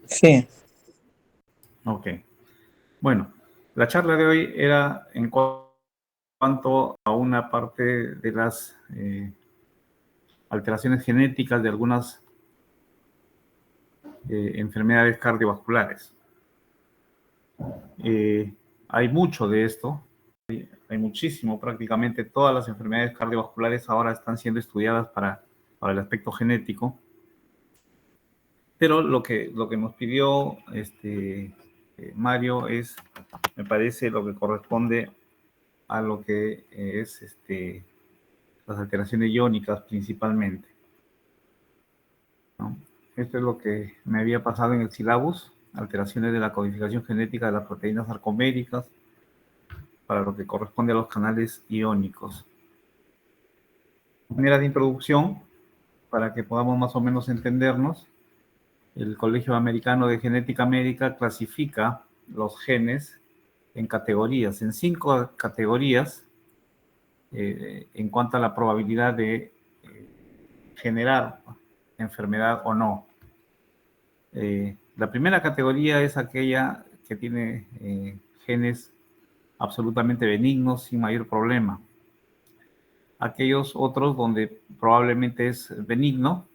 Sí, Ok. Bueno, la charla de hoy era en cuanto a una parte de las alteraciones genéticas de algunas enfermedades cardiovasculares. Eh, Hay mucho de esto, hay muchísimo, prácticamente todas las enfermedades cardiovasculares ahora están siendo estudiadas para el aspecto genético, pero lo que nos pidió Mario es, me parece, lo que corresponde a lo que es las alteraciones iónicas principalmente, ¿no? Esto es lo que me había pasado en el sílabus, alteraciones de la codificación genética de las proteínas sarcoméricas, para lo que corresponde a los canales iónicos. De manera de introducción, para que podamos más o menos entendernos, el Colegio Americano de Genética Médica clasifica los genes en categorías, en 5 categorías, en cuanto a la probabilidad de generar enfermedad o no. La primera categoría es aquella que tiene genes absolutamente benignos sin mayor problema. Aquellos otros donde probablemente es benigno,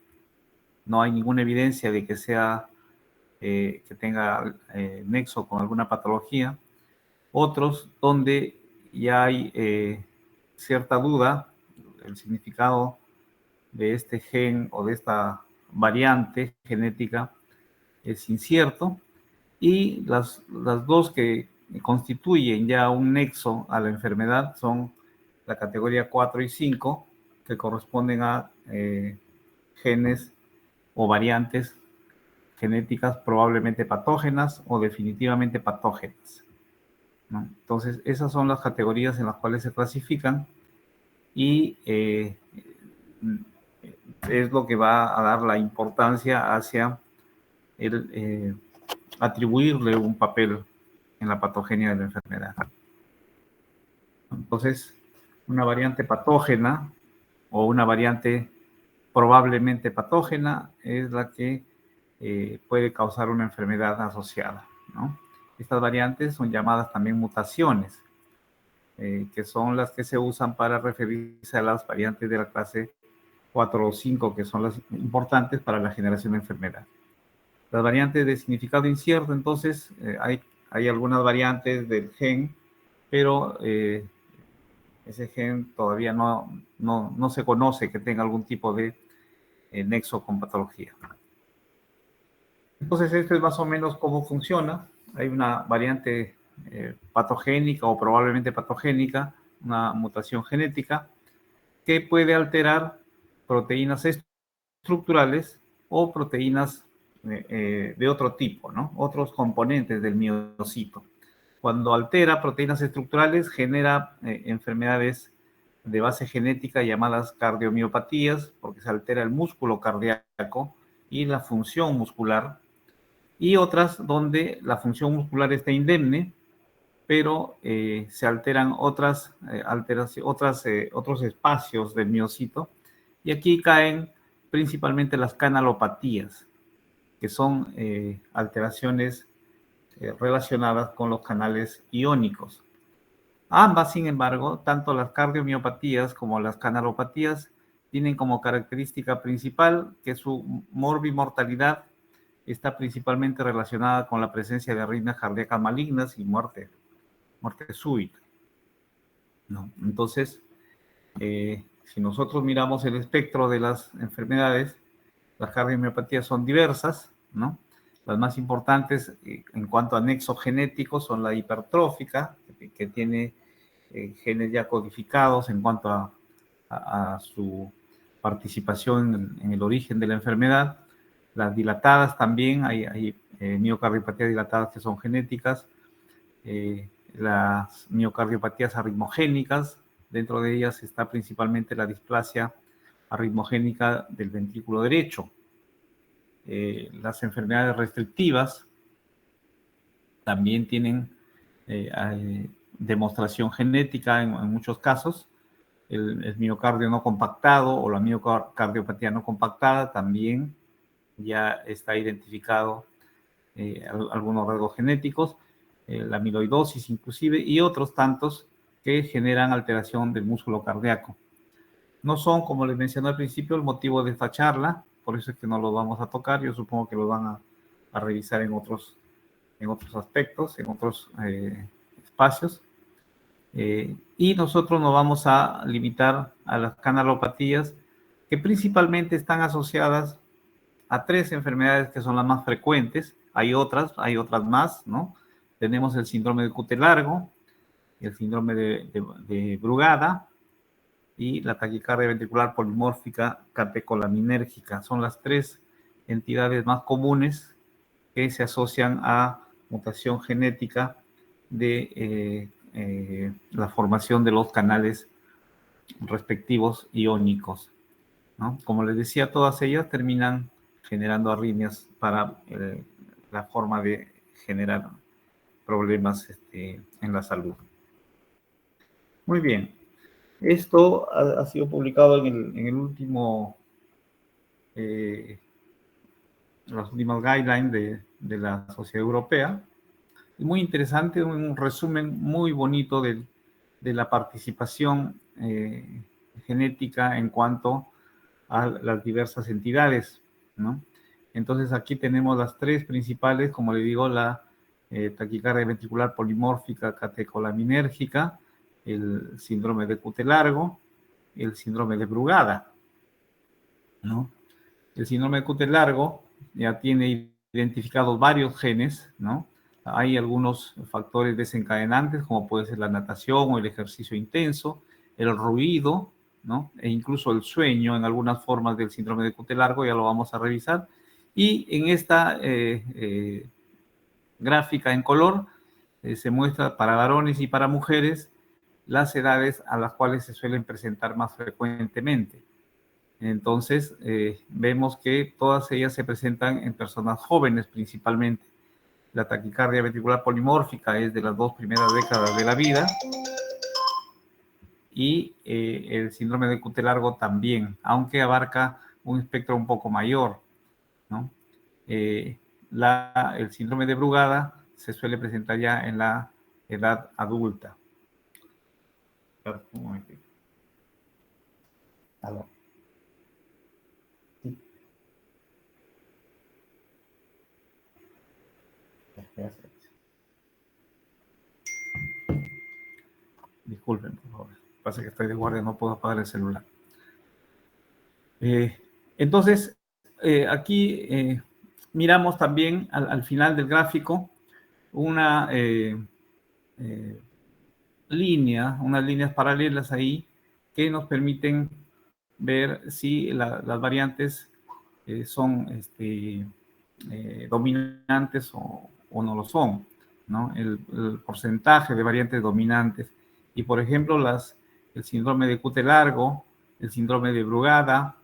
no hay ninguna evidencia de que sea que tenga nexo con alguna patología. Otros donde ya hay cierta duda, el significado de este gen o de esta variante genética es incierto, y las dos que constituyen ya un nexo a la enfermedad son la categoría 4 y 5, que corresponden a genes o variantes genéticas probablemente patógenas o definitivamente patógenas, ¿no? Entonces, esas son las categorías en las cuales se clasifican y es lo que va a dar la importancia hacia el atribuirle un papel en la patogenia de la enfermedad. Entonces, una variante patógena o una variante probablemente patógena es la que puede causar una enfermedad asociada, ¿no? Estas variantes son llamadas también mutaciones, que son las que se usan para referirse a las variantes de la clase 4 o 5, que son las importantes para la generación de enfermedad. Las variantes de significado incierto, entonces, hay algunas variantes del gen, pero ese gen todavía no se conoce que tenga algún tipo de nexo con patología. Entonces, esto es más o menos cómo funciona. Hay una variante patogénica o probablemente patogénica, una mutación genética, que puede alterar proteínas estructurales o proteínas de otro tipo, ¿no? Otros componentes del miocito. Cuando altera proteínas estructurales, genera enfermedades de base genética llamadas cardiomiopatías, porque se altera el músculo cardíaco y la función muscular, y otras donde la función muscular está indemne, pero se alteran otros espacios del miocito, y aquí caen principalmente las canalopatías, que son alteraciones relacionadas con los canales iónicos. Ambas, sin embargo, tanto las cardiomiopatías como las canalopatías, tienen como característica principal que su morbimortalidad está principalmente relacionada con la presencia de arritmias cardíacas malignas y muerte súbita, ¿no? Entonces, si nosotros miramos el espectro de las enfermedades, las cardiomiopatías son diversas, ¿no? Las más importantes en cuanto a nexo genético son la hipertrófica, que tiene genes ya codificados en cuanto a su participación en el origen de la enfermedad. Las dilatadas también, hay miocardiopatías dilatadas que son genéticas, las miocardiopatías arritmogénicas, dentro de ellas está principalmente la displasia arritmogénica del ventrículo derecho. Las enfermedades restrictivas también tienen demostración genética en muchos casos. El miocardio no compactado o la miocardiopatía no compactada también ya está identificado algunos rasgos genéticos, la amiloidosis inclusive, y otros tantos que generan alteración del músculo cardíaco. No son, como les mencioné al principio, el motivo de esta charla, por eso es que no los vamos a tocar. Yo supongo que los van a revisar en otros aspectos, en otros espacios. Y nosotros nos vamos a limitar a las canalopatías que principalmente están asociadas a 3 enfermedades que son las más frecuentes. Hay otras más, ¿no? Tenemos el síndrome de cutis largo, el síndrome de Brugada y la taquicardia ventricular polimórfica catecolaminérgica. Son las 3 entidades más comunes que se asocian a mutación genética de la formación de los canales respectivos iónicos, ¿no? Como les decía, todas ellas terminan generando arritmias para la forma de generar problemas en la salud. Muy bien. Esto ha sido publicado en el último, las últimas guidelines de la Sociedad Europea. Muy interesante, un resumen muy bonito de la participación genética en cuanto a las diversas entidades, ¿no? Entonces aquí tenemos las 3 principales, como le digo, la taquicardia ventricular polimórfica catecolaminérgica, el síndrome de cutis largo, el síndrome de Brugada, ¿no? El síndrome de cutis largo ya tiene identificados varios genes, ¿no? Hay algunos factores desencadenantes, como puede ser la natación o el ejercicio intenso, el ruido, ¿no? E incluso el sueño en algunas formas del síndrome de cutis largo, ya lo vamos a revisar. Y en esta gráfica en color se muestra para varones y para mujeres las edades a las cuales se suelen presentar más frecuentemente. Entonces, vemos que todas ellas se presentan en personas jóvenes principalmente. La taquicardia ventricular polimórfica es de las 2 primeras décadas de la vida y el síndrome de cutis largo también, aunque abarca un espectro un poco mayor, ¿no? El síndrome de Brugada se suele presentar ya en la edad adulta. Un momentito. ¿Aló? Sí. Disculpen, por favor. Pasa que estoy de guardia, no puedo apagar el celular. Entonces, aquí miramos también al final del gráfico una unas líneas paralelas ahí que nos permiten ver si las variantes son dominantes o no lo son, ¿no? El porcentaje de variantes dominantes. Y, por ejemplo, el síndrome de cutis largo, el síndrome de Brugada,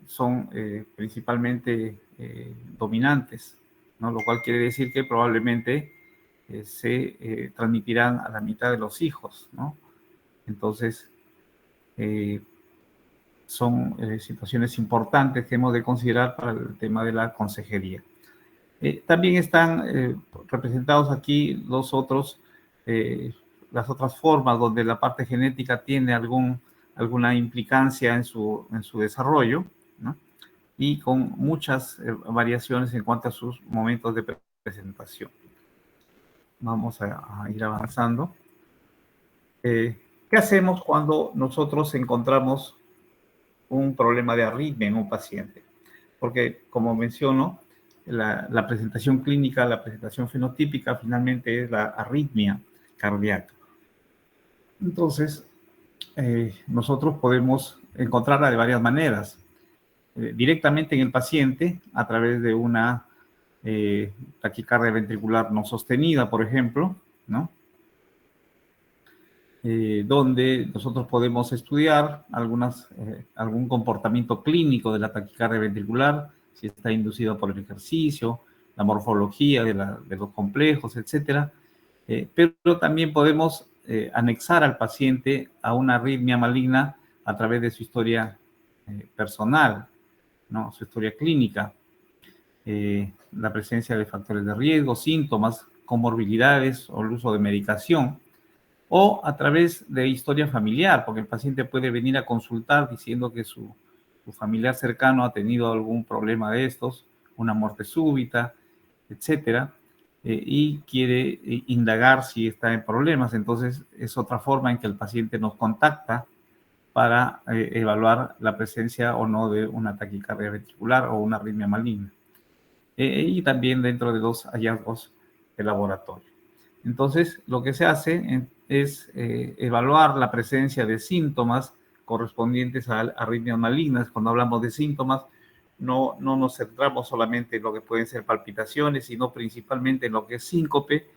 son principalmente dominantes, ¿no? Lo cual quiere decir que probablemente se transmitirán a la mitad de los hijos, ¿no? Entonces, son situaciones importantes que hemos de considerar para el tema de la consejería. También están representados aquí las otras formas donde la parte genética tiene alguna implicancia en su desarrollo, ¿no? Y con muchas variaciones en cuanto a sus momentos de presentación. Vamos a ir avanzando. ¿Qué hacemos cuando nosotros encontramos un problema de arritmia en un paciente? Porque, como menciono, la presentación clínica, la presentación fenotípica, finalmente es la arritmia cardíaca. Entonces, nosotros podemos encontrarla de varias maneras. Directamente en el paciente, a través de una taquicardia ventricular no sostenida, por ejemplo, ¿no? Donde nosotros podemos estudiar algún comportamiento clínico de la taquicardia ventricular, si está inducido por el ejercicio, la morfología de los complejos, etc. Pero también podemos anexar al paciente a una arritmia maligna a través de su historia personal, ¿no? Su historia clínica. la presencia de factores de riesgo, síntomas, comorbilidades o el uso de medicación, o a través de historia familiar, porque el paciente puede venir a consultar diciendo que su familiar cercano ha tenido algún problema de estos, una muerte súbita, etcétera, y quiere indagar si está en problemas. Entonces, es otra forma en que el paciente nos contacta para evaluar la presencia o no de una taquicardia ventricular o una arritmia maligna. Y también dentro de los hallazgos de laboratorio. Entonces, lo que se hace es evaluar la presencia de síntomas correspondientes a arritmias malignas. Cuando hablamos de síntomas, no nos centramos solamente en lo que pueden ser palpitaciones, sino principalmente en lo que es síncope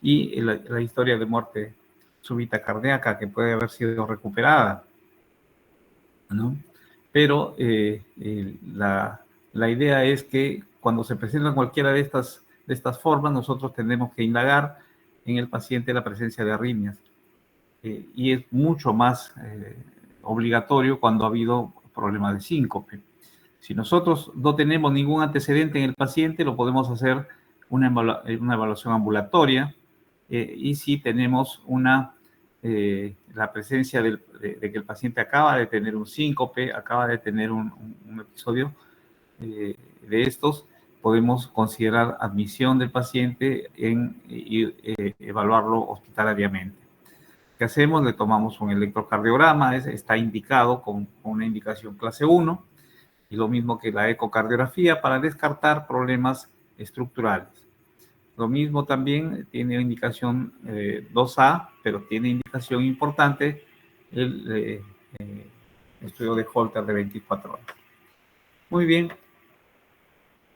y la historia de muerte súbita cardíaca que puede haber sido recuperada, ¿no? Pero la idea es que cuando se presenta cualquiera de estas formas, nosotros tenemos que indagar en el paciente la presencia de arritmias. Y es mucho más obligatorio cuando ha habido problemas de síncope. Si nosotros no tenemos ningún antecedente en el paciente, lo podemos hacer una evaluación ambulatoria, y si tenemos la presencia de que el paciente acaba de tener un síncope, acaba de tener un episodio de estos, podemos considerar admisión del paciente y evaluarlo hospitalariamente. ¿Qué hacemos? Le tomamos un electrocardiograma, está indicado con una indicación clase 1, y lo mismo que la ecocardiografía para descartar problemas estructurales. Lo mismo también tiene indicación 2A, pero tiene indicación importante el estudio de Holter de 24 horas. Muy bien.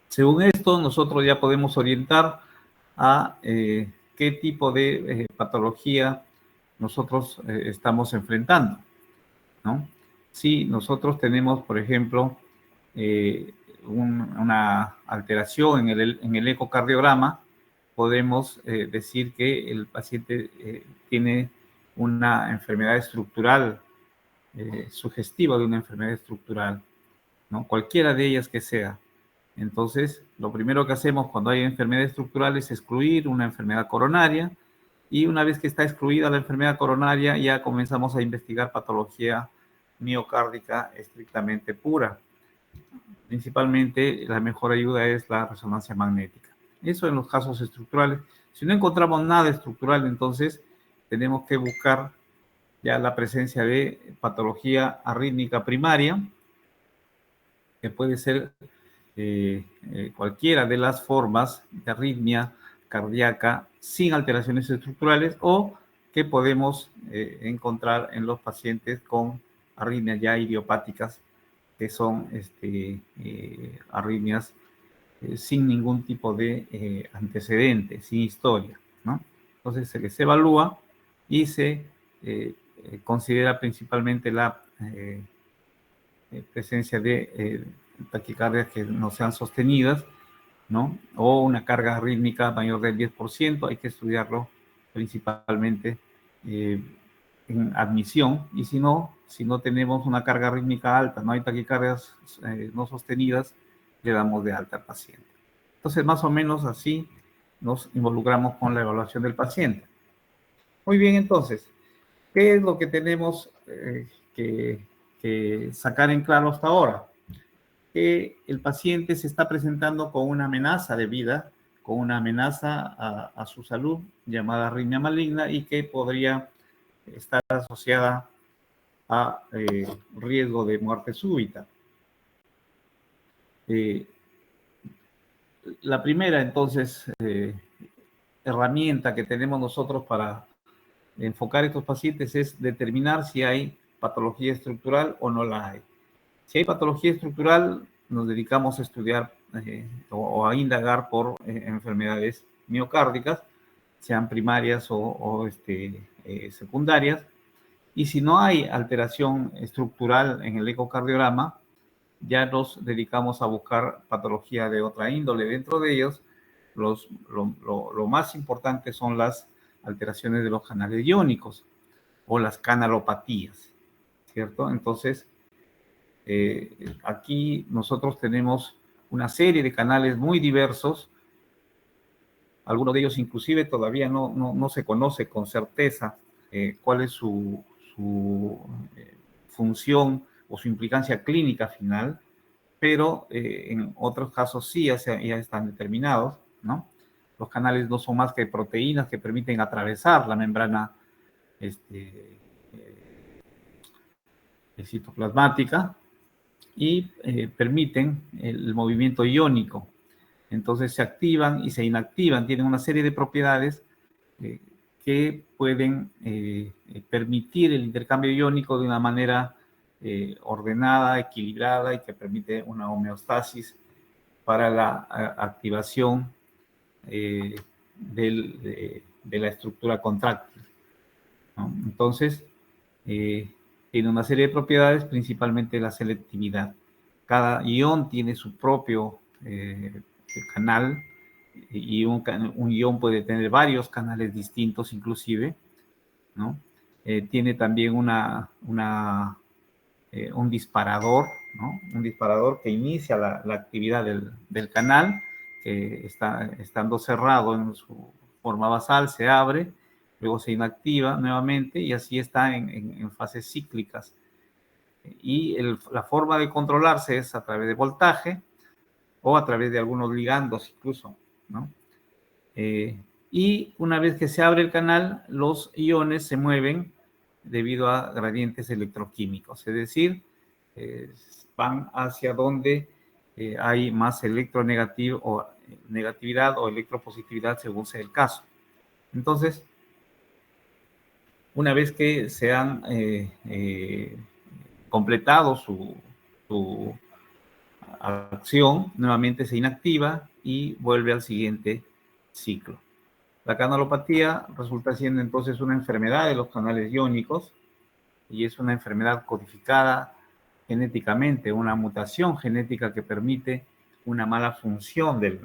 Según esto, nosotros ya podemos orientar a qué tipo de patología nosotros estamos enfrentando, ¿no? Si nosotros tenemos, por ejemplo, una alteración en el ecocardiograma, podemos decir que el paciente tiene una enfermedad estructural, sugestiva de una enfermedad estructural, ¿no? Cualquiera de ellas que sea. Entonces, lo primero que hacemos cuando hay enfermedad estructural es excluir una enfermedad coronaria, y una vez que está excluida la enfermedad coronaria, ya comenzamos a investigar patología miocárdica estrictamente pura. Principalmente, la mejor ayuda es la resonancia magnética. Eso en los casos estructurales. Si no encontramos nada estructural, entonces tenemos que buscar ya la presencia de patología arrítmica primaria, que puede ser cualquiera de las formas de arritmia cardíaca sin alteraciones estructurales, o que podemos encontrar en los pacientes con arritmias ya idiopáticas, que son arritmias sin ningún tipo de antecedente, sin historia, ¿no? Entonces se les evalúa y se considera principalmente la presencia de taquicardias que no sean sostenidas, ¿no? O una carga rítmica mayor del 10%, hay que estudiarlo principalmente en admisión, y si no tenemos una carga rítmica alta, no hay taquicardias no sostenidas, le damos de alta al paciente. Entonces, más o menos así nos involucramos con la evaluación del paciente. Muy bien, entonces, ¿qué es lo que tenemos que sacar en claro hasta ahora? Que el paciente se está presentando con una amenaza de vida, con una amenaza a su salud llamada arritmia maligna, y que podría estar asociada a riesgo de muerte súbita. La primera, entonces, herramienta que tenemos nosotros para enfocar a estos pacientes es determinar si hay patología estructural o no la hay. Si hay patología estructural, nos dedicamos a estudiar o a indagar por enfermedades miocárdicas, sean primarias o secundarias. Y si no hay alteración estructural en el ecocardiograma, ya nos dedicamos a buscar patología de otra índole. Dentro de ellos, lo más importante son las alteraciones de los canales iónicos o las canalopatías, ¿cierto? Entonces, aquí nosotros tenemos una serie de canales muy diversos. Algunos de ellos inclusive todavía no se conoce con certeza cuál es su función o su implicancia clínica final, pero en otros casos sí ya están determinados, ¿no? Los canales no son más que proteínas que permiten atravesar la membrana citoplasmática y permiten el movimiento iónico. Entonces se activan y se inactivan, tienen una serie de propiedades que pueden permitir el intercambio iónico de una manera ordenada, equilibrada y que permite una homeostasis para la activación de la estructura contráctil, ¿no? Entonces, tiene una serie de propiedades, principalmente la selectividad. Cada ion tiene su propio canal y un ion puede tener varios canales distintos inclusive, ¿no? Tiene también un disparador, ¿no? Un disparador que inicia la actividad del canal, que estando cerrado en su forma basal, se abre, luego se inactiva nuevamente y así está en fases cíclicas. Y la forma de controlarse es a través de voltaje o a través de algunos ligandos incluso, ¿no? Y una vez que se abre el canal, los iones se mueven debido a gradientes electroquímicos, es decir, van hacia donde hay más electronegatividad o negatividad o electropositividad según sea el caso. Entonces, una vez que se han completado su acción, nuevamente se inactiva y vuelve al siguiente ciclo. La canalopatía resulta siendo entonces una enfermedad de los canales iónicos y es una enfermedad codificada genéticamente, una mutación genética que permite una mala función del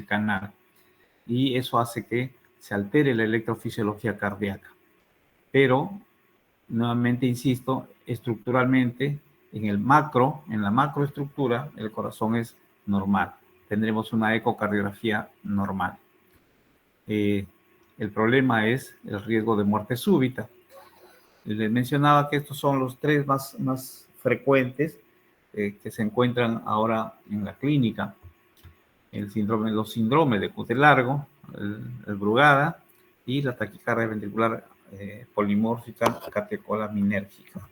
canal. Y eso hace que se altere la electrofisiología cardíaca. Pero, nuevamente insisto, estructuralmente, en la macroestructura, el corazón es normal. Tendremos una ecocardiografía normal. El problema es el riesgo de muerte súbita. Les mencionaba que estos son los tres más frecuentes que se encuentran ahora en la clínica. Los síndromes de QT largo, el Brugada y la taquicardia ventricular polimórfica catecolaminérgica.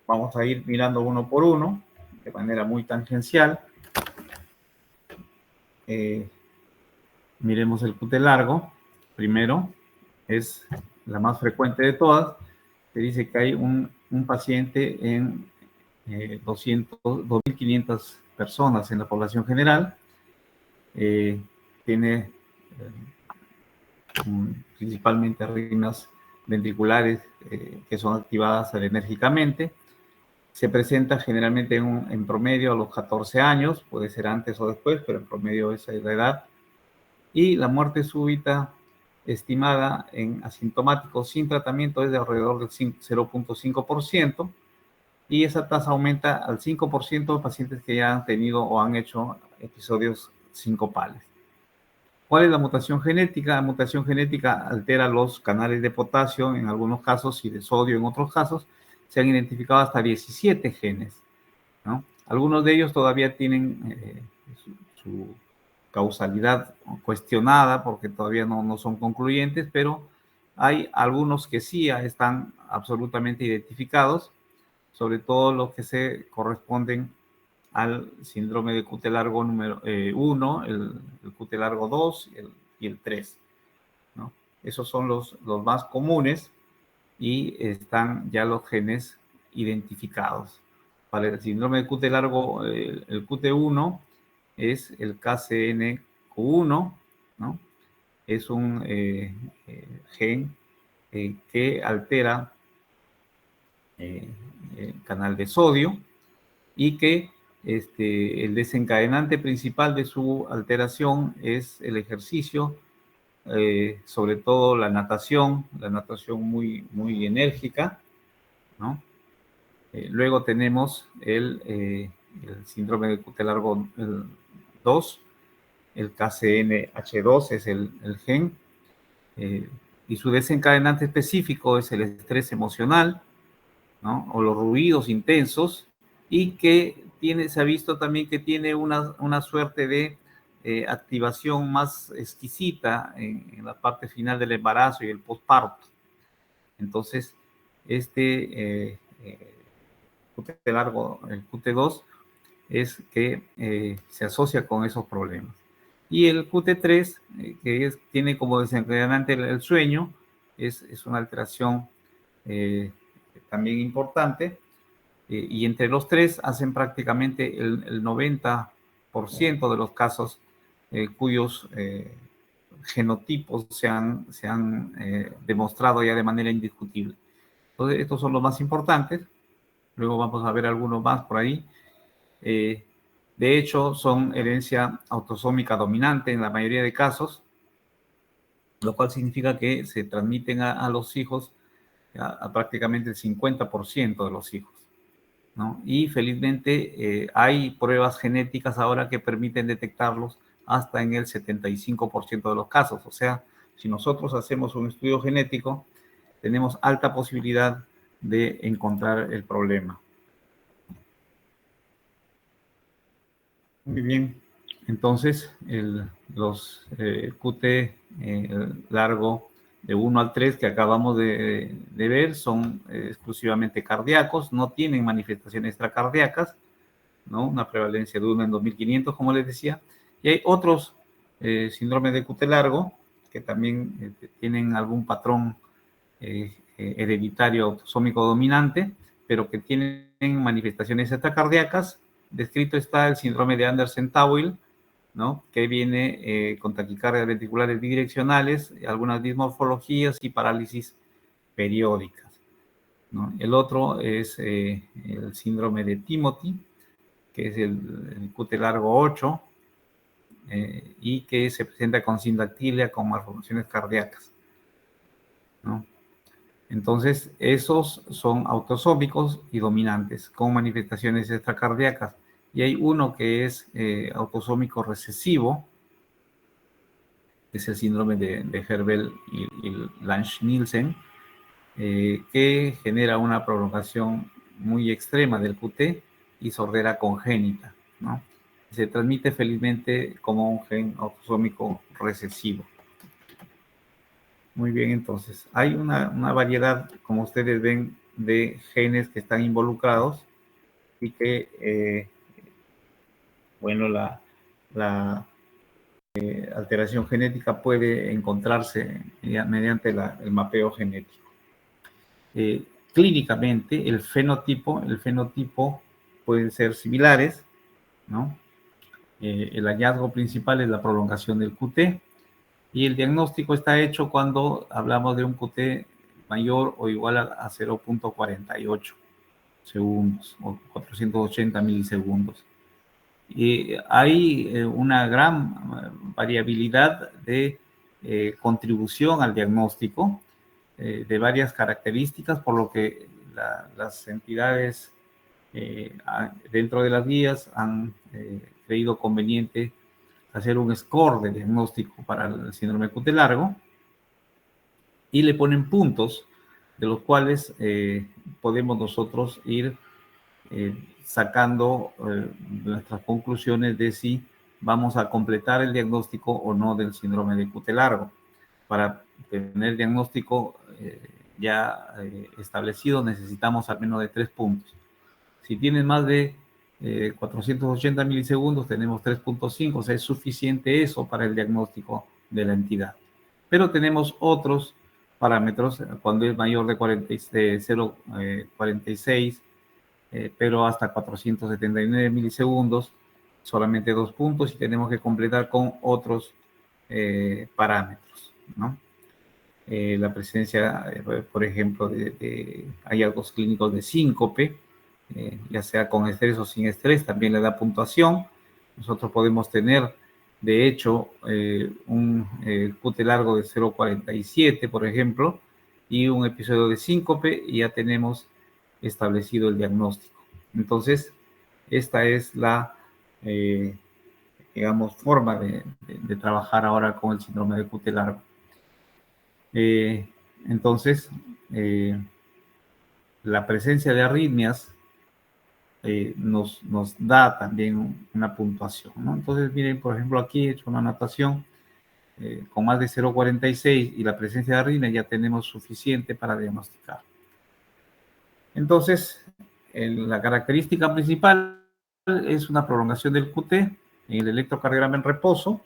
Vamos a ir mirando uno por uno de manera muy tangencial. Miremos el QT largo. Primero, es la más frecuente de todas. Se dice que hay un paciente en 2.500 personas en la población general. Tiene principalmente arritmias ventriculares que son activadas adenérgicamente. Se presenta generalmente en promedio a los 14 años, puede ser antes o después, pero en promedio esa es la edad. Y la muerte súbita estimada en asintomáticos sin tratamiento es de alrededor del 0.5%, y esa tasa aumenta al 5% de pacientes que ya han tenido o han hecho episodios sincopales. ¿Cuál es la mutación genética? La mutación genética altera los canales de potasio en algunos casos y de sodio en otros casos. Se han identificado hasta 17 genes, ¿no? Algunos de ellos todavía tienen su causalidad cuestionada porque todavía no son concluyentes, pero hay algunos que sí están absolutamente identificados, sobre todo los que se corresponden al síndrome de QT largo número 1, el QT largo 2 y el 3, ¿no? Esos son los más comunes y están ya los genes identificados. Para el síndrome de QT largo, el QT1 es el KCNQ1, ¿no? Es un gen que altera el canal de sodio y que el desencadenante principal de su alteración es el ejercicio, sobre todo la natación muy enérgica, ¿no? Luego tenemos el síndrome de QT largo 2, el KCNH2 es el gen, y su desencadenante específico es el estrés emocional, ¿no? O los ruidos intensos, y que se ha visto también que tiene una suerte de activación más exquisita en la parte final del embarazo y el posparto. Entonces, QT largo, el QT2, es que se asocia con esos problemas. Y el QT3, que tiene como desencadenante el sueño, es una alteración también importante, y entre los tres hacen prácticamente el 90% de los casos cuyos genotipos se han demostrado ya de manera indiscutible. Entonces, estos son los más importantes. Luego vamos a ver algunos más por ahí. De hecho, son herencia autosómica dominante en la mayoría de casos, lo cual significa que se transmiten a los hijos, a prácticamente el 50% de los hijos, ¿no? Y felizmente hay pruebas genéticas ahora que permiten detectarlos hasta en el 75% de los casos. O sea, si nosotros hacemos un estudio genético, tenemos alta posibilidad de encontrar el problema. Muy bien. Entonces, los QT largo de 1 al 3 que acabamos de ver son exclusivamente cardíacos, no tienen manifestaciones extracardíacas, ¿no? Una prevalencia de 1 en 2.500, como les decía. Y hay otros síndromes de QT largo que también tienen algún patrón hereditario autosómico dominante, pero que tienen manifestaciones extracardíacas. Descrito está el síndrome de Andersen-Tawil, ¿no? Que viene con taquicardias ventriculares bidireccionales, algunas dismorfologías y parálisis periódicas, ¿no? El otro es el síndrome de Timothy, que es el QT largo 8, y que se presenta con sindactilia, con malformaciones cardíacas, ¿no? Entonces, esos son autosómicos y dominantes, con manifestaciones extracardíacas. Y hay uno que es autosómico recesivo, que es el síndrome de Herbel y Lange-Nielsen, que genera una prolongación muy extrema del QT y sordera congénita, ¿no? Se transmite felizmente como un gen autosómico recesivo. Muy bien, entonces, hay una variedad, como ustedes ven, de genes que están involucrados y que, bueno, la alteración genética puede encontrarse mediante el mapeo genético. Clínicamente, el fenotipo pueden ser similares, ¿no? El hallazgo principal es la prolongación del QT, y el diagnóstico está hecho cuando hablamos de un QT mayor o igual a 0.48 segundos o 480 milisegundos. Y hay una gran variabilidad de contribución al diagnóstico de varias características, por lo que las entidades dentro de las guías han creído conveniente hacer un score de diagnóstico para el síndrome de QT largo y le ponen puntos de los cuales podemos nosotros ir sacando nuestras conclusiones de si vamos a completar el diagnóstico o no del síndrome de QT largo. Para tener diagnóstico ya establecido necesitamos al menos de 3 puntos. Si tienes más de 480 milisegundos, tenemos 3.5, o sea, es suficiente eso para el diagnóstico de la entidad. Pero tenemos otros parámetros cuando es mayor de 0,46, pero hasta 479 milisegundos, solamente 2 puntos, y tenemos que completar con otros parámetros, ¿no? La presencia, por ejemplo, de hallazgos clínicos de síncope, ya sea con estrés o sin estrés, también le da puntuación. Nosotros podemos tener, de hecho, un QT largo de 0,47, por ejemplo, y un episodio de síncope, y ya tenemos establecido el diagnóstico. Entonces, esta es la, digamos, forma de trabajar ahora con el síndrome de QT largo. Entonces, la presencia de arritmias nos da también una puntuación, ¿no? Entonces, miren, por ejemplo, aquí he hecho una anotación con más de 0,46 y la presencia de arritmia ya tenemos suficiente para diagnosticar. Entonces, la característica principal es una prolongación del QT en el electrocardiograma en reposo.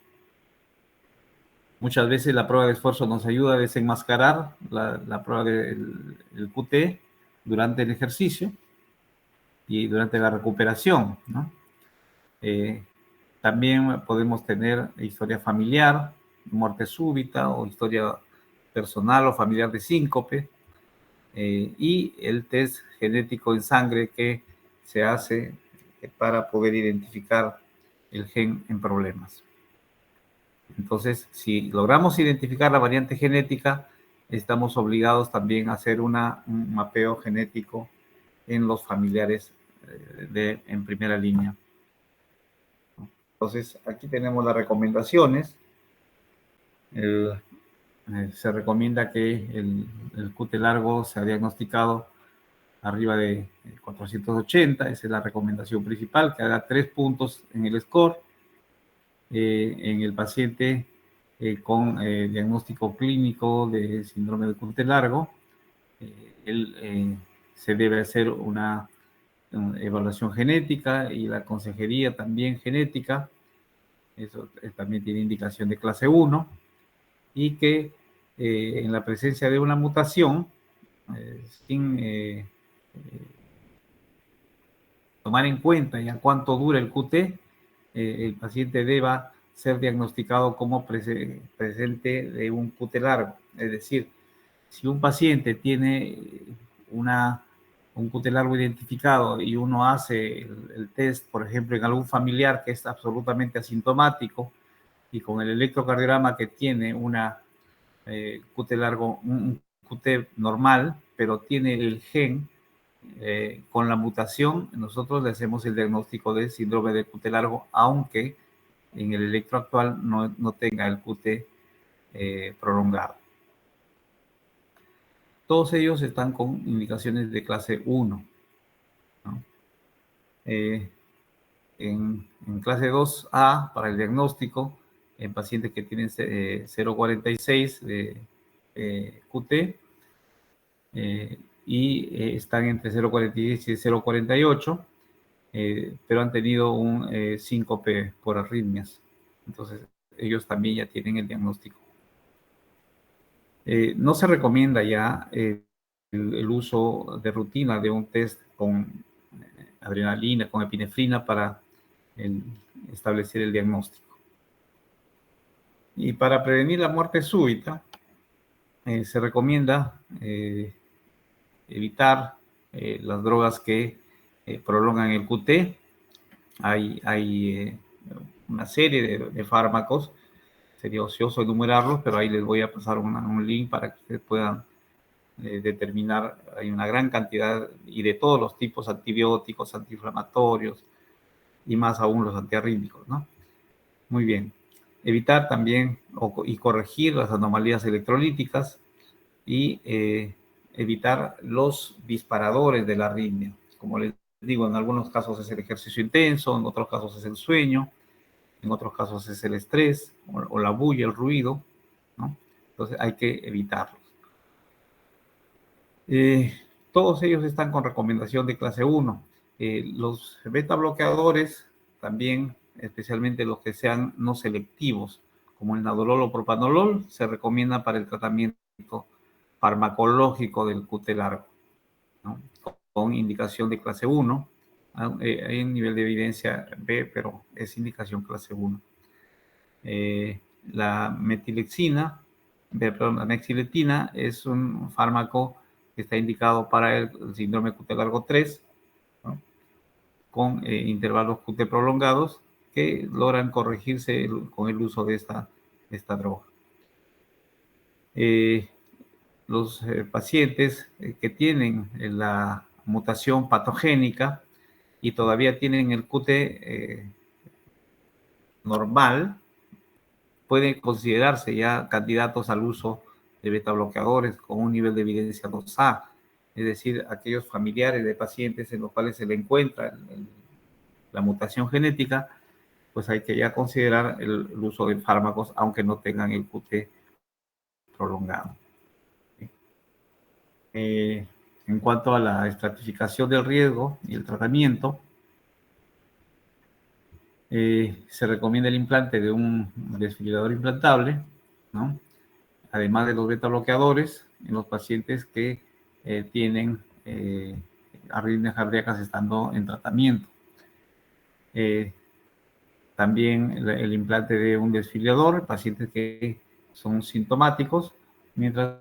Muchas veces la prueba de esfuerzo nos ayuda a desenmascarar la prueba del QT durante el ejercicio y durante la recuperación, ¿no? También podemos tener historia familiar, muerte súbita o historia personal o familiar de síncope, y el test genético en sangre que se hace para poder identificar el gen en problemas. Entonces, si logramos identificar la variante genética, estamos obligados también a hacer un mapeo genético en los familiares en primera línea. Entonces, aquí tenemos las recomendaciones. Se recomienda que el QT largo sea diagnosticado arriba de 480, esa es la recomendación principal, que haga 3 puntos en el score. En el paciente con diagnóstico clínico de síndrome de QT largo, se debe hacer una evaluación genética y la consejería también genética. Eso también tiene indicación de clase 1, y que en la presencia de una mutación, sin tomar en cuenta ya cuánto dura el QT, el paciente deba ser diagnosticado como presente de un QT largo. Es decir, si un paciente tiene un QT largo identificado y uno hace el test, por ejemplo, en algún familiar que es absolutamente asintomático y con el electrocardiograma que tiene una QT largo, un QT normal, pero tiene el gen con la mutación, nosotros le hacemos el diagnóstico de síndrome de QT largo, aunque en el electro actual no tenga el QT prolongado. Todos ellos están con indicaciones de clase 1, ¿no? En clase 2A, para el diagnóstico, en pacientes que tienen 0,46 de QT, y están entre 0,46 y 0,48, pero han tenido un síncope por arritmias. Entonces, ellos también ya tienen el diagnóstico. No se recomienda ya el uso de rutina de un test con adrenalina, con epinefrina para establecer el diagnóstico. Y para prevenir la muerte súbita, se recomienda evitar las drogas que prolongan el QT. Hay una serie de fármacos, sería ocioso enumerarlos, pero ahí les voy a pasar un link para que ustedes puedan determinar. Hay una gran cantidad y de todos los tipos: antibióticos, antiinflamatorios y más aún los antiarrítmicos, ¿no? Muy bien. Evitar también y corregir las anomalías electrolíticas y evitar los disparadores de la arritmia. Como les digo, en algunos casos es el ejercicio intenso, en otros casos es el sueño, en otros casos es el estrés o la bulla, el ruido, ¿no? Entonces hay que evitarlos. Todos ellos están con recomendación de clase 1. Los beta bloqueadores también, especialmente los que sean no selectivos, como el nadolol o propanolol, se recomienda para el tratamiento farmacológico del QT largo, ¿no? Con indicación de clase 1. Hay un nivel de evidencia B, pero es indicación clase 1. La metilexina, perdón, la mexiletina es un fármaco que está indicado para el síndrome QT largo 3, ¿no? Con intervalos QT prolongados que logran corregirse con el uso de esta droga. Los pacientes que tienen la mutación patogénica y todavía tienen el QT normal, pueden considerarse ya candidatos al uso de betabloqueadores con un nivel de evidencia 2A, es decir, aquellos familiares de pacientes en los cuales se le encuentra la mutación genética, pues hay que ya considerar el uso de fármacos aunque no tengan el QT prolongado. En cuanto a la estratificación del riesgo y el tratamiento, se recomienda el implante de un desfibrilador implantable, ¿no? Además de los beta bloqueadores en los pacientes que tienen arritmias cardíacas estando en tratamiento. También el implante de un desfibrilador en pacientes que son sintomáticos mientras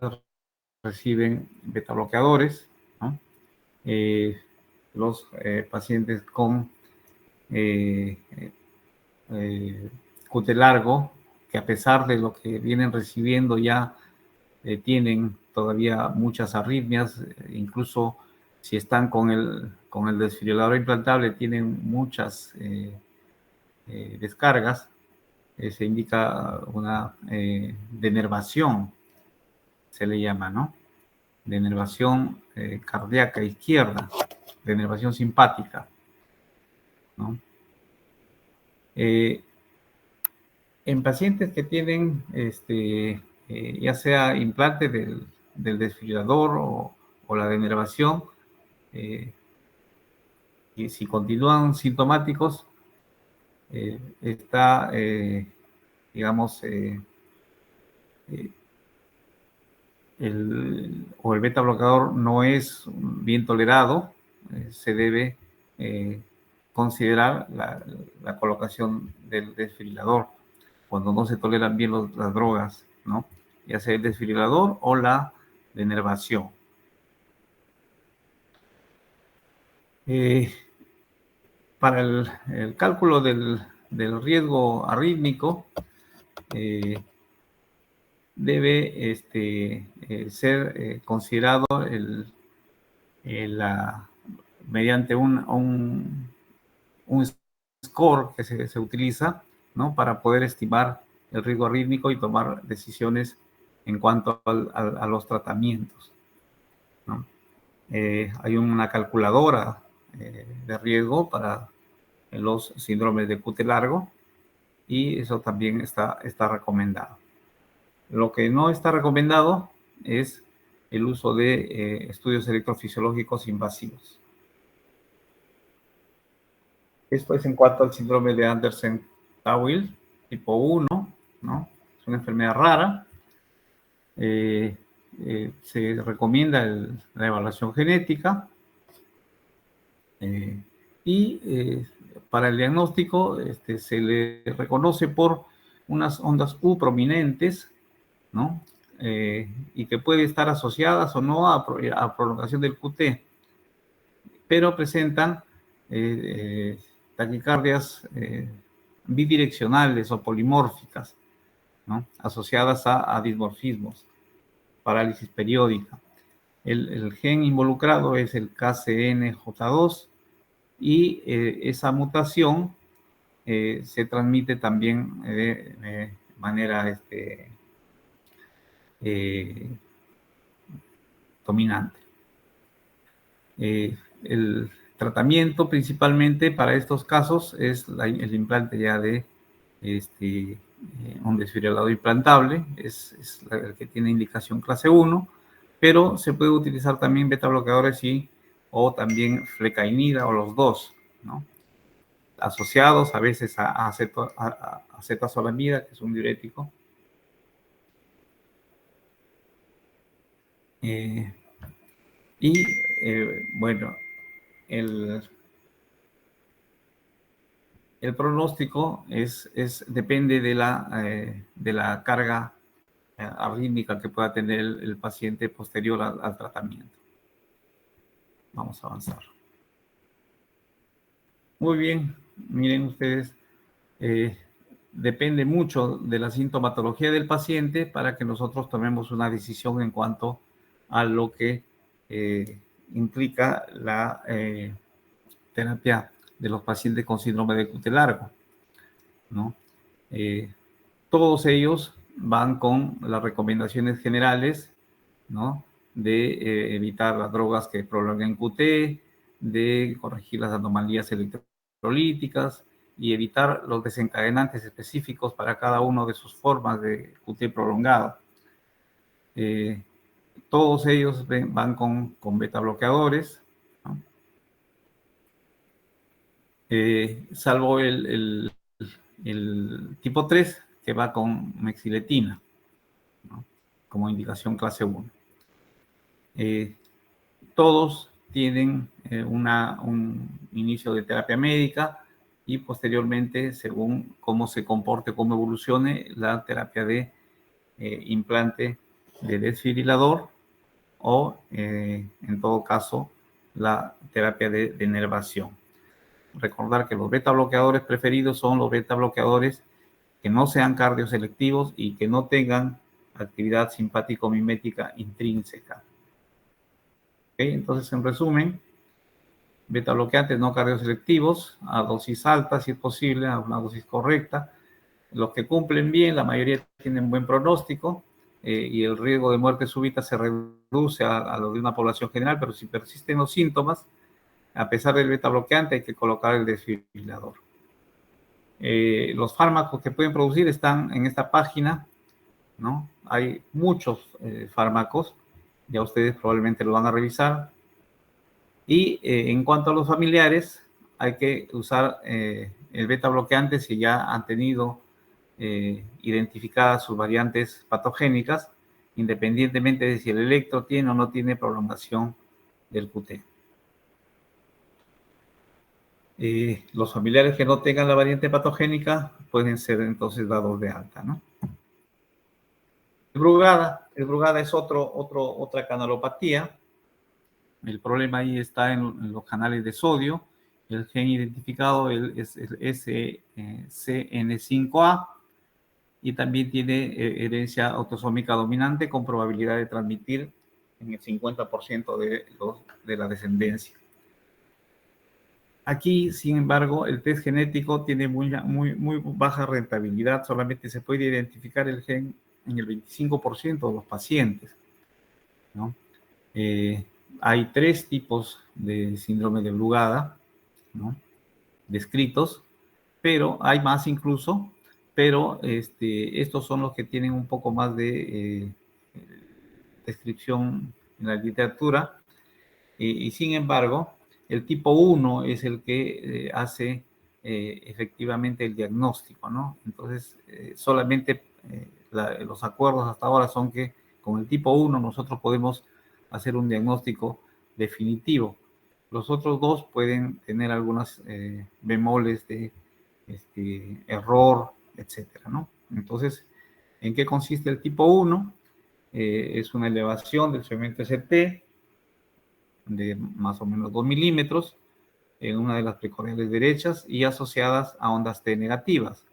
reciben beta bloqueadores, ¿no? Los pacientes con QT largo, que a pesar de lo que vienen recibiendo ya tienen todavía muchas arritmias, incluso si están con el desfibrilador implantable tienen muchas descargas, se indica una denervación, se le llama, ¿no? Denervación cardíaca izquierda, denervación simpática, ¿no? En pacientes que tienen ya sea implante del desfibrilador o la denervación, y si continúan sintomáticos, está, digamos, el beta bloqueador no es bien tolerado, se debe considerar la colocación del desfibrilador cuando no se toleran bien las drogas, ¿no? Ya sea el desfibrilador o la denervación. Para el cálculo del riesgo arrítmico, debe ser considerado mediante un score que se utiliza, ¿no? Para poder estimar el riesgo arrítmico y tomar decisiones en cuanto a los tratamientos, ¿no? Hay una calculadora de riesgo para los síndromes de QT largo y eso también está recomendado. Lo que no está recomendado es el uso de estudios electrofisiológicos invasivos. Esto es en cuanto al síndrome de Andersen-Tawil tipo 1, ¿no? Es una enfermedad rara. Se recomienda la evaluación genética y para el diagnóstico se le reconoce por unas ondas U prominentes, ¿no? Y que puede estar asociadas o no a prolongación del QT, pero presentan taquicardias bidireccionales o polimórficas, ¿no? Asociadas a dismorfismos, parálisis periódica. El gen involucrado es el KCNJ2 y esa mutación se transmite también de manera dominante. El tratamiento principalmente para estos casos es el implante ya de un desfibrilador implantable, es el que tiene indicación clase 1, pero se puede utilizar también beta bloqueadores o también flecainida o los dos, ¿no? Asociados a veces a acetazolamida, que es un diurético. Bueno, el pronóstico depende de la carga arrítmica que pueda tener el paciente posterior al tratamiento. Vamos a avanzar. Muy bien, miren ustedes, depende mucho de la sintomatología del paciente para que nosotros tomemos una decisión en cuanto a lo que implica la terapia de los pacientes con síndrome de QT largo, ¿no? Todos ellos van con las recomendaciones generales, ¿no? De evitar las drogas que prolongan QT, de corregir las anomalías electrolíticas y evitar los desencadenantes específicos para cada una de sus formas de QT prolongado. Todos ellos van con beta bloqueadores, ¿no? Salvo el tipo 3, que va con mexiletina, ¿no? Como indicación clase 1. Todos tienen un inicio de terapia médica y posteriormente, según cómo se comporte, cómo evolucione, la terapia de implante de desfibrilador o, en todo caso, la terapia de denervación. Recordar que los beta bloqueadores preferidos son los beta bloqueadores que no sean cardioselectivos y que no tengan actividad simpático-mimética intrínseca. ¿Okay? Entonces, en resumen, beta bloqueantes no cardioselectivos a dosis alta, si es posible, a una dosis correcta. Los que cumplen bien, la mayoría tienen buen pronóstico y el riesgo de muerte súbita se reduce a lo de una población general, pero si persisten los síntomas, a pesar del beta bloqueante, hay que colocar el desfibrilador. Los fármacos que pueden producir están en esta página, ¿no? Hay muchos fármacos, ya ustedes probablemente lo van a revisar. Y en cuanto a los familiares, hay que usar el beta bloqueante si ya han tenido identificadas sus variantes patogénicas, independientemente de si el electro tiene o no tiene prolongación del QT. Los familiares que no tengan la variante patogénica pueden ser entonces dados de alta, ¿no? El Brugada es otra canalopatía. El problema ahí está en los canales de sodio. El gen identificado es el SCN5A y también tiene herencia autosómica dominante con probabilidad de transmitir en el 50% de la descendencia. Aquí, sin embargo, el test genético tiene muy baja rentabilidad. Solamente se puede identificar el gen en el 25% de los pacientes, ¿no? Hay 3 tipos de síndrome de Brugada, ¿no?, descritos, pero hay más incluso, pero estos son los que tienen un poco más de descripción en la literatura, y sin embargo, el tipo 1 es el que hace efectivamente el diagnóstico, ¿no? Entonces, solamente los acuerdos hasta ahora son que con el tipo 1 nosotros podemos hacer un diagnóstico definitivo. Los otros dos pueden tener algunas bemoles de error, etcétera, ¿no? Entonces, ¿en qué consiste el tipo 1? Es una elevación del segmento ST de más o menos 2 milímetros en una de las precordiales derechas y asociadas a ondas T negativas.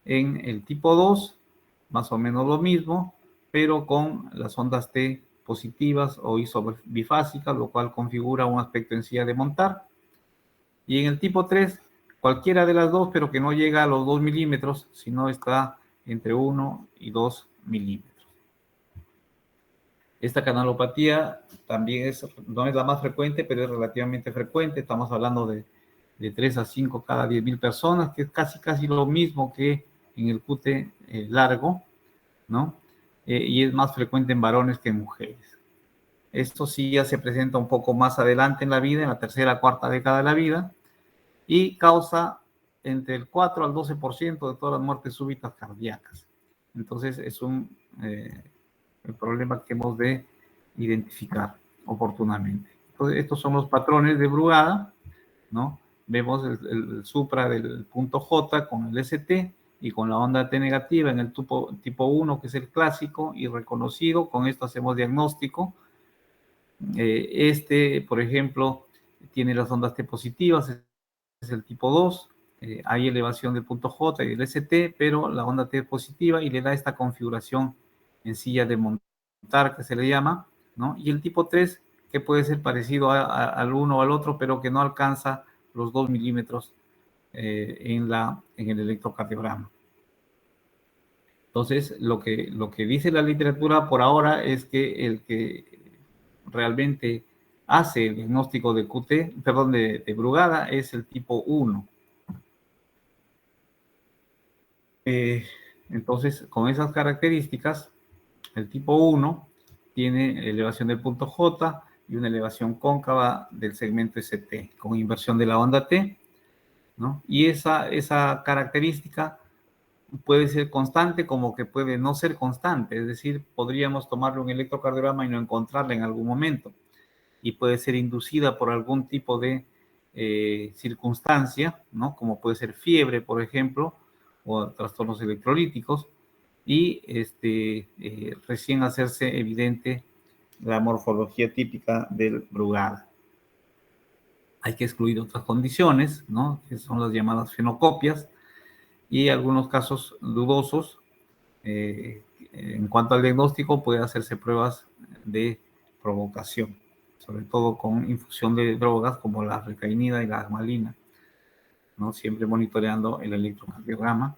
En el tipo 2, más o menos lo mismo, pero con las ondas T positivas o isobifásicas, lo cual configura un aspecto en silla de montar. Y en el tipo 3, cualquiera de las dos, pero que no llega a los 2 milímetros, sino está entre 1 y 2 milímetros. Esta canalopatía también no es la más frecuente, pero es relativamente frecuente. Estamos hablando de 3 a 5 cada 10.000 personas, que es casi lo mismo que en el QT largo, ¿no? Y es más frecuente en varones que en mujeres. Esto sí ya se presenta un poco más adelante en la vida, en la tercera, cuarta década de la vida, y causa entre el 4 al 12% de todas las muertes súbitas cardíacas. Entonces es el problema que hemos de identificar oportunamente. Entonces, estos son los patrones de Brugada, ¿no? Vemos el supra del punto J con el ST y con la onda T negativa en el tipo 1, que es el clásico y reconocido. Con esto hacemos diagnóstico. Por ejemplo, tiene las ondas T positivas, es el tipo 2. Hay elevación del punto J y del ST, pero la onda T es positiva y le da esta configuración en silla de montar, que se le llama, ¿no? Y el tipo 3, que puede ser parecido al uno o al otro, pero que no alcanza los 2 milímetros en el electrocardiograma. Entonces, lo que dice la literatura por ahora es que el que realmente hace el diagnóstico de QT, perdón, de Brugada, es el tipo 1. Entonces, con esas características, el tipo 1 tiene elevación del punto J y una elevación cóncava del segmento ST, con inversión de la onda T, ¿no? Y esa característica puede ser constante como que puede no ser constante, es decir, podríamos tomarle un electrocardiograma y no encontrarla en algún momento, y puede ser inducida por algún tipo de circunstancia, ¿no? Como puede ser fiebre, por ejemplo, o trastornos electrolíticos, y recién hacerse evidente la morfología típica del Brugada. Hay que excluir otras condiciones, ¿no? Que son las llamadas fenocopias, y algunos casos dudosos. En cuanto al diagnóstico, puede hacerse pruebas de provocación, sobre todo con infusión de drogas como la recainida y la armalina, ¿no? Siempre monitoreando el electrocardiograma.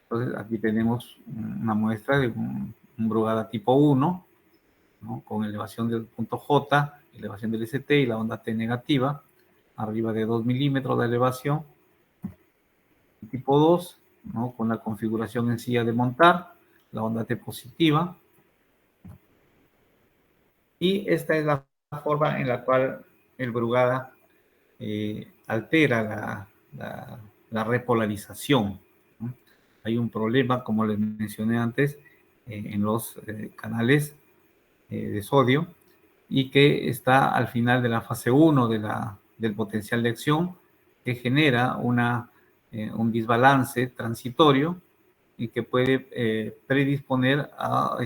Entonces, aquí tenemos una muestra de un Brugada tipo 1, ¿no? Con elevación del punto J, elevación del ST y la onda T negativa, arriba de 2 milímetros de elevación. Tipo 2, ¿no? Con la configuración en silla de montar, la onda T positiva. Y esta es la forma en la cual el Brugada altera la repolarización, ¿no? Hay un problema, como les mencioné antes, en los canales de sodio, y que está al final de la fase 1 del potencial de acción, que genera un desbalance transitorio y que puede predisponer a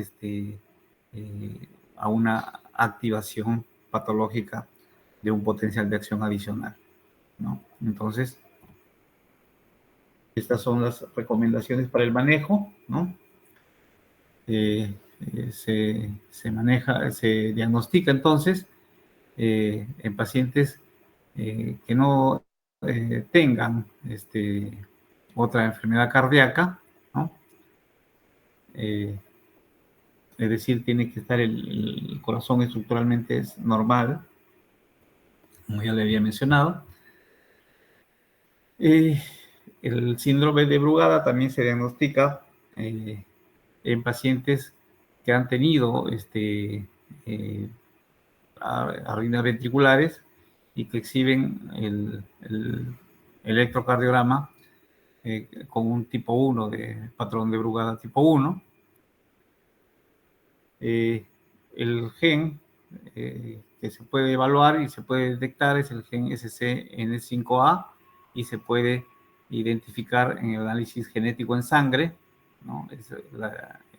una activación patológica de un potencial de acción adicional, ¿no? Entonces, estas son las recomendaciones para el manejo, ¿no? Se diagnostica entonces en pacientes que no tengan otra enfermedad cardíaca, ¿no? Es decir, tiene que estar el corazón estructuralmente es normal, como ya le había mencionado. El síndrome de Brugada también se diagnostica en pacientes que han tenido arritmias ventriculares y que exhiben el electrocardiograma con un tipo 1 de patrón de Brugada tipo 1. El gen que se puede evaluar y se puede detectar es el gen SCN5A, y se puede identificar en el análisis genético en sangre, ¿no?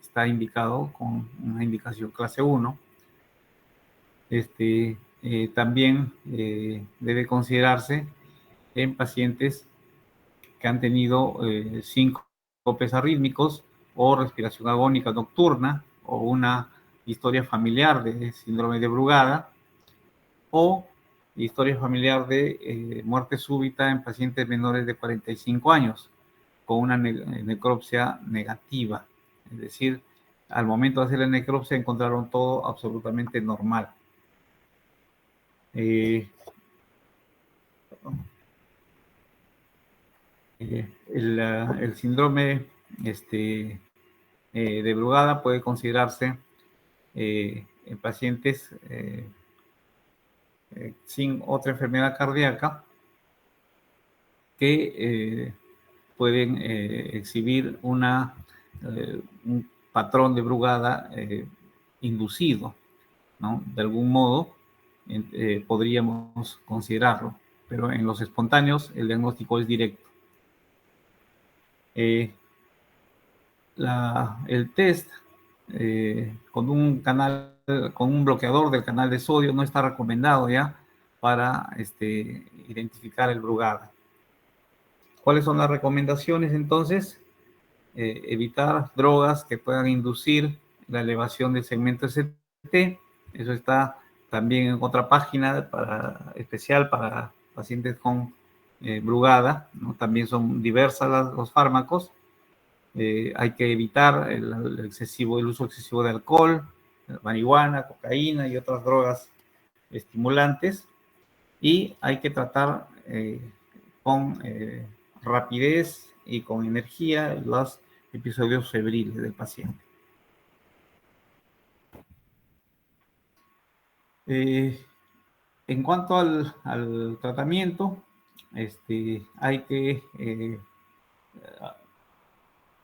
Está indicado con una indicación clase 1. También debe considerarse en pacientes que han tenido síncopes arrítmicos o respiración agónica nocturna, o una historia familiar de síndrome de Brugada, o historia familiar de muerte súbita en pacientes menores de 45 años con una necropsia negativa. Es decir, al momento de hacer la necropsia encontraron todo absolutamente normal. El síndrome de Brugada puede considerarse en pacientes sin otra enfermedad cardíaca que pueden exhibir un patrón de Brugada inducido, ¿no? De algún modo podríamos considerarlo, pero en los espontáneos el diagnóstico es directo. El test con un bloqueador del canal de sodio no está recomendado ya para identificar el Brugada. ¿Cuáles son las recomendaciones entonces? Evitar drogas que puedan inducir la elevación del segmento ST. Eso está también en otra página especial para pacientes con Brugada, ¿no? También son diversas los fármacos. Hay que evitar el uso excesivo de alcohol, marihuana, cocaína y otras drogas estimulantes. Y hay que tratar con rapidez y con energía los episodios febriles del paciente. En cuanto al tratamiento, hay que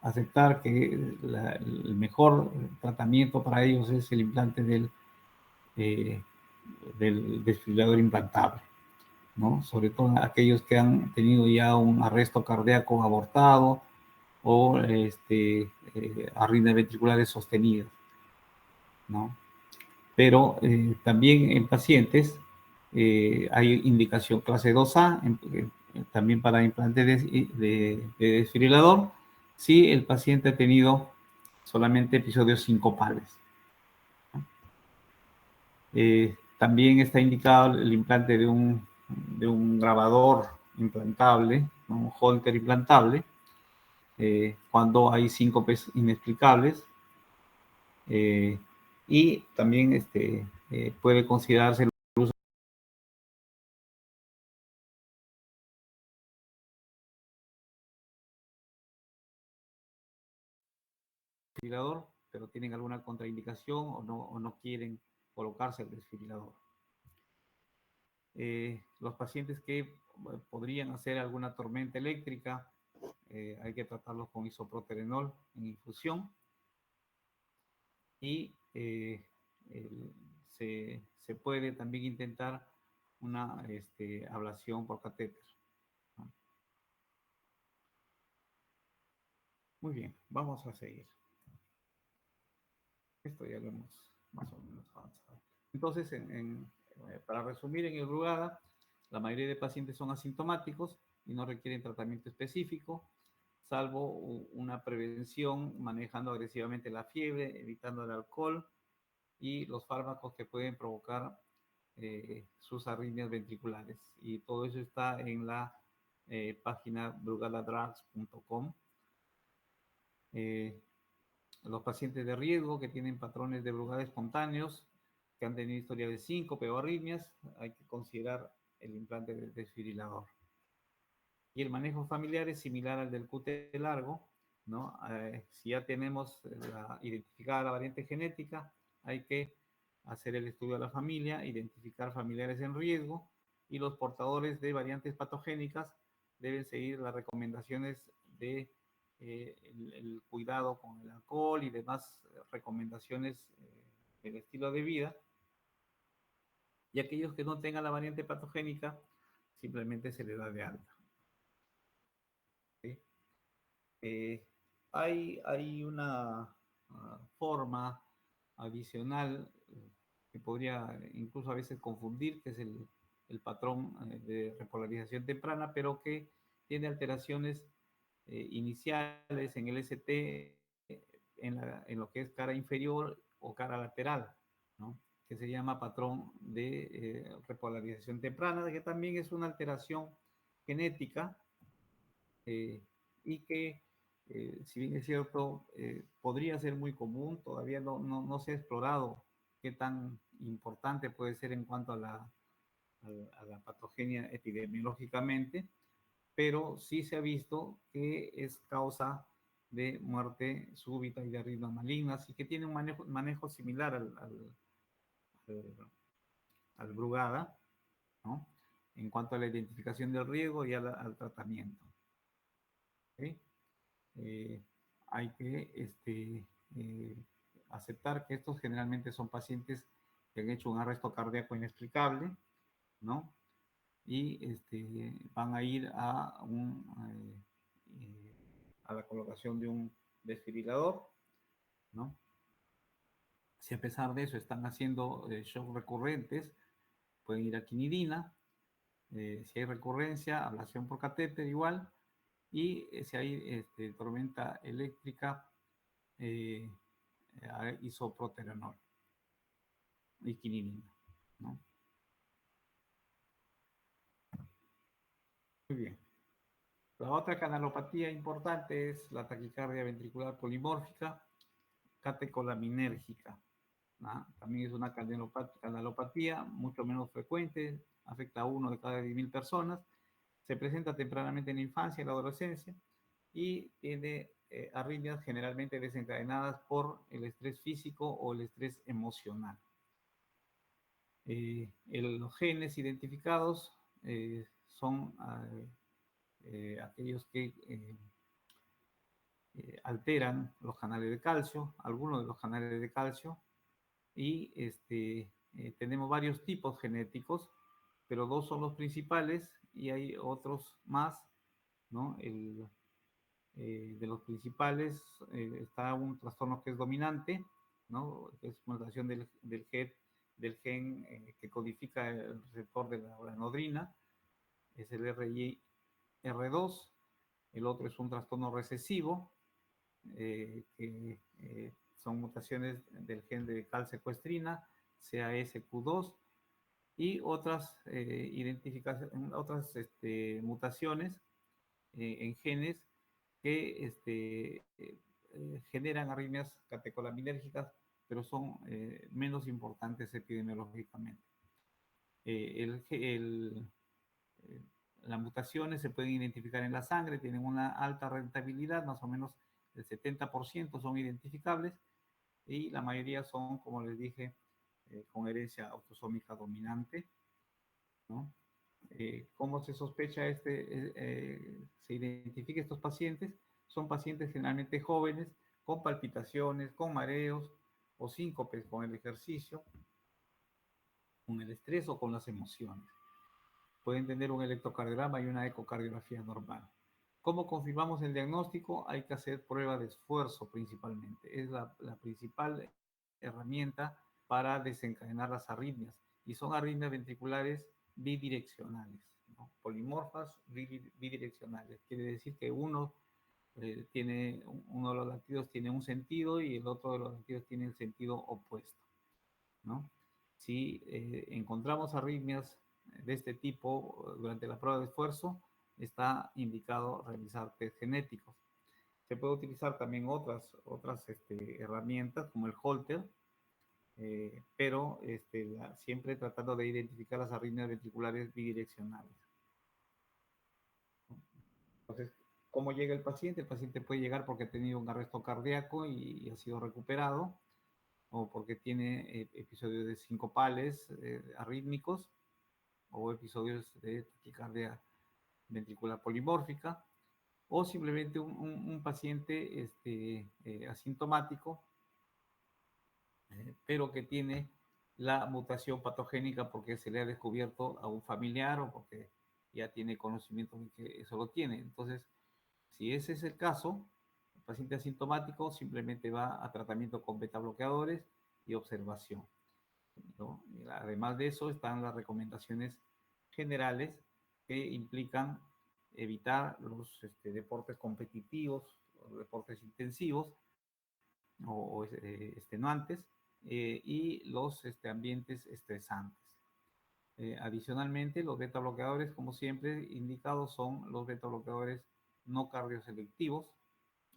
aceptar que el mejor tratamiento para ellos es el implante del desfibrilador implantable, ¿no? Sobre todo aquellos que han tenido ya un arresto cardíaco abortado o arritmias ventriculares sostenidas, ¿no? Pero también en pacientes hay indicación clase 2A, también para implante de desfibrilador, si el paciente ha tenido solamente episodios sincopales. También está indicado el implante de un grabador implantable, ¿no? Un Holter implantable, cuando hay síncopes inexplicables. Y también puede considerarse el uso del desfibrilador, pero tienen alguna contraindicación o no quieren colocarse el desfibrilador. Los pacientes que podrían hacer alguna tormenta eléctrica, hay que tratarlos con isoproterenol en infusión y se puede también intentar una ablación por catéter. Muy bien, vamos a seguir. Esto ya lo hemos más o menos avanzado. Entonces, para resumir, en el Brugada, la mayoría de pacientes son asintomáticos y no requieren tratamiento específico, salvo una prevención manejando agresivamente la fiebre, evitando el alcohol y los fármacos que pueden provocar sus arritmias ventriculares. Y todo eso está en la página brugadadrugs.com. Los pacientes de riesgo que tienen patrones de Brugada espontáneos, que han tenido historia de síncope o arritmias, hay que considerar el implante del desfibrilador. Y el manejo familiar es similar al del QT largo, ¿no? Si ya tenemos identificada la variante genética, hay que hacer el estudio de la familia, identificar familiares en riesgo y los portadores de variantes patogénicas deben seguir las recomendaciones de el cuidado con el alcohol y demás recomendaciones del estilo de vida. Y aquellos que no tengan la variante patogénica, simplemente se les da de alta. ¿Sí? Hay una forma adicional que podría incluso a veces confundir, que es el patrón de repolarización temprana, pero que tiene alteraciones iniciales en el ST en lo que es cara inferior o cara lateral, ¿no? Que se llama patrón de repolarización temprana, que también es una alteración genética y que, si bien es cierto, podría ser muy común, todavía no se ha explorado qué tan importante puede ser en cuanto a la patogenia epidemiológicamente, pero sí se ha visto que es causa de muerte súbita y de arritmias malignas y que tiene un manejo similar al Brugada, ¿no? En cuanto a la identificación del riesgo y al tratamiento. ¿Okay? Hay que aceptar que estos generalmente son pacientes que han hecho un arresto cardíaco inexplicable, ¿no? Y van a ir a la colocación de un desfibrilador, ¿no? Si a pesar de eso están haciendo shock recurrentes, pueden ir a quinidina. Si hay recurrencia, ablación por catéter igual. Y si hay tormenta eléctrica, isoproterenol y quinidina. ¿no? Muy bien. La otra canalopatía importante es la taquicardia ventricular polimórfica catecolaminérgica, ¿no? También es una canalopatía mucho menos frecuente, afecta a 1 de cada 10.000 personas, se presenta tempranamente en la infancia y la adolescencia y tiene arritmias generalmente desencadenadas por el estrés físico o el estrés emocional. Los genes identificados son aquellos que alteran los canales de calcio, algunos de los canales de calcio, y tenemos varios tipos genéticos, pero dos son los principales y hay otros más, ¿no? De los principales está un trastorno que es dominante, ¿no? Que es mutación del gen que codifica el receptor de la oranodrina, es el RIR2. El otro es un trastorno recesivo, que son mutaciones del gen de calsecuestrina, CASQ2, y otras otras mutaciones en genes que generan arritmias catecolaminérgicas, pero son menos importantes epidemiológicamente. Eh, el, el, eh, las mutaciones se pueden identificar en la sangre, tienen una alta rentabilidad, más o menos el 70% son identificables, y la mayoría son, como les dije, con herencia autosómica dominante, ¿no? ¿Cómo se sospecha se identifica estos pacientes? Son pacientes generalmente jóvenes, con palpitaciones, con mareos o síncopes con el ejercicio, con el estrés o con las emociones. Pueden tener un electrocardiograma y una ecocardiografía normal. ¿Cómo confirmamos el diagnóstico? Hay que hacer prueba de esfuerzo principalmente. Es la principal herramienta para desencadenar las arritmias. Y son arritmias ventriculares bidireccionales, ¿no? Polimorfas bidireccionales. Quiere decir que uno de los latidos tiene un sentido y el otro de los latidos tiene el sentido opuesto, ¿no? Si encontramos arritmias de este tipo durante la prueba de esfuerzo, está indicado realizar test genéticos. Se puede utilizar también otras herramientas como el Holter, pero siempre tratando de identificar las arritmias ventriculares bidireccionales. Entonces, ¿cómo llega el paciente? El paciente puede llegar porque ha tenido un arresto cardíaco y ha sido recuperado, o porque tiene episodios de sincopales arrítmicos, o episodios de taquicardia ventricular polimórfica, o simplemente un paciente asintomático, pero que tiene la mutación patogénica porque se le ha descubierto a un familiar o porque ya tiene conocimiento de que eso lo tiene. Entonces, si ese es el caso, el paciente asintomático simplemente va a tratamiento con beta bloqueadores y observación, ¿no? Además de eso, están las recomendaciones generales que implican evitar los deportes competitivos, los deportes intensivos o extenuantes, y los ambientes estresantes. Adicionalmente, los beta bloqueadores, como siempre indicados, son los beta bloqueadores no cardioselectivos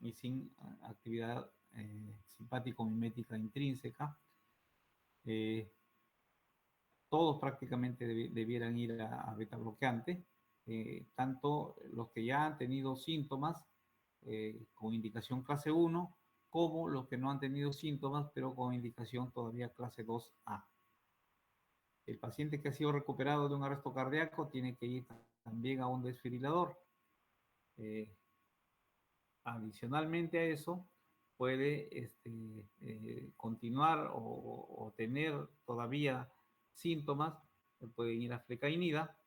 y sin actividad simpático-mimética intrínseca. Todos prácticamente debieran ir a beta bloqueante, tanto los que ya han tenido síntomas con indicación clase 1, como los que no han tenido síntomas, pero con indicación todavía clase 2A. El paciente que ha sido recuperado de un arresto cardíaco tiene que ir también a un desfibrilador. Adicionalmente a eso, puede continuar o tener todavía síntomas, pueden ir a flecainida,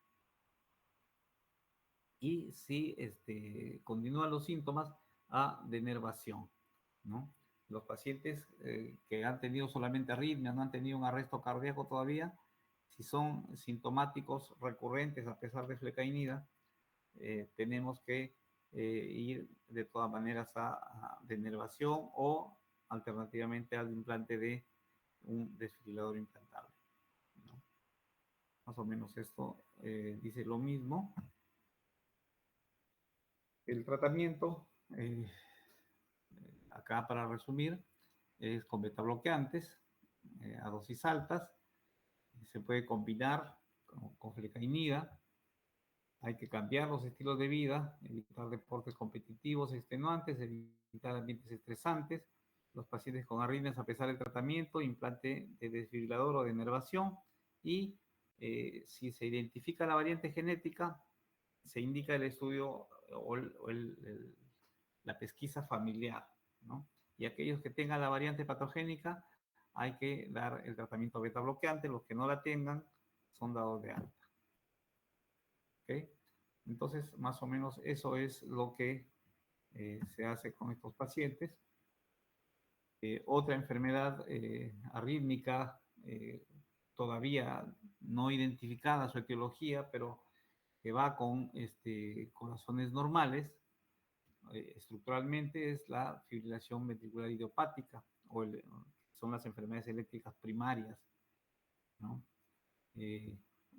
y si continúan los síntomas, a denervación, ¿no? Los pacientes que han tenido solamente arritmia, no han tenido un arresto cardíaco todavía, si son sintomáticos recurrentes a pesar de flecainida, tenemos que ir de todas maneras a denervación o alternativamente al implante de un desfibrilador implantable, ¿no? Más o menos esto dice lo mismo. El tratamiento, acá para resumir, es con betabloqueantes a dosis altas. Se puede combinar con flecainida. Hay que cambiar los estilos de vida, evitar deportes competitivos extenuantes, evitar ambientes estresantes. Los pacientes con arritmias, a pesar del tratamiento, implante de desfibrilador o de inervación. Y si se identifica la variante genética, se indica el estudio o la pesquisa familiar, ¿no? Y aquellos que tengan la variante patogénica, hay que dar el tratamiento beta bloqueante. Los que no la tengan son dados de alta. ¿Ok? Entonces, más o menos eso es lo que se hace con estos pacientes. Otra enfermedad arrítmica, todavía no identificada su etiología, pero que va con corazones normales, estructuralmente, es la fibrilación ventricular idiopática, son las enfermedades eléctricas primarias, ¿no?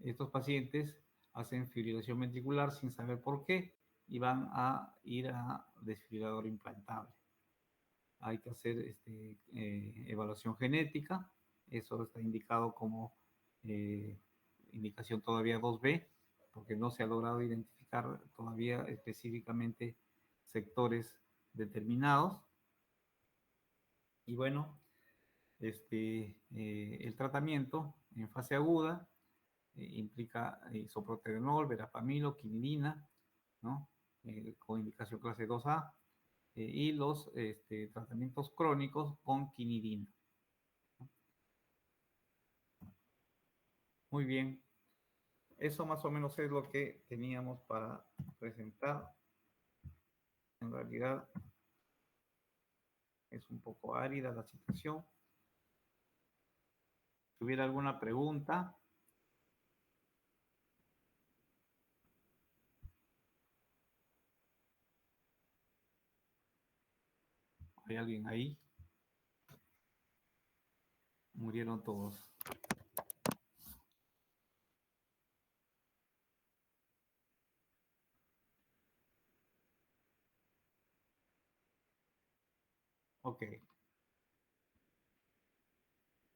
Estos pacientes hacen fibrilación ventricular sin saber por qué y van a ir a desfibrilador implantable. Hay que hacer evaluación genética, eso está indicado como indicación todavía 2B, porque no se ha logrado identificar todavía específicamente sectores determinados. Y bueno, el tratamiento en fase aguda implica isoproterenol, verapamilo, quinidina, ¿no? Con indicación clase 2A, y los tratamientos crónicos con quinidina. Muy bien, eso más o menos es lo que teníamos para presentar. En realidad es un poco árida la situación. Si hubiera alguna pregunta. ¿Hay alguien ahí? Murieron todos. Ok.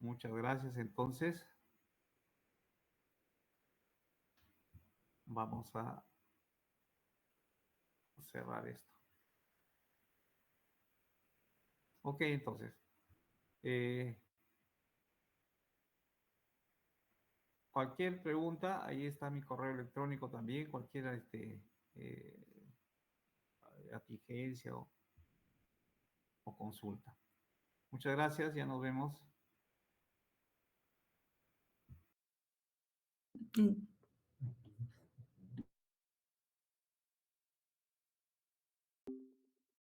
Muchas gracias. Entonces, vamos a cerrar esto. Ok, entonces. Cualquier pregunta, ahí está mi correo electrónico también, cualquier exigencia o consulta. Muchas gracias, ya nos vemos.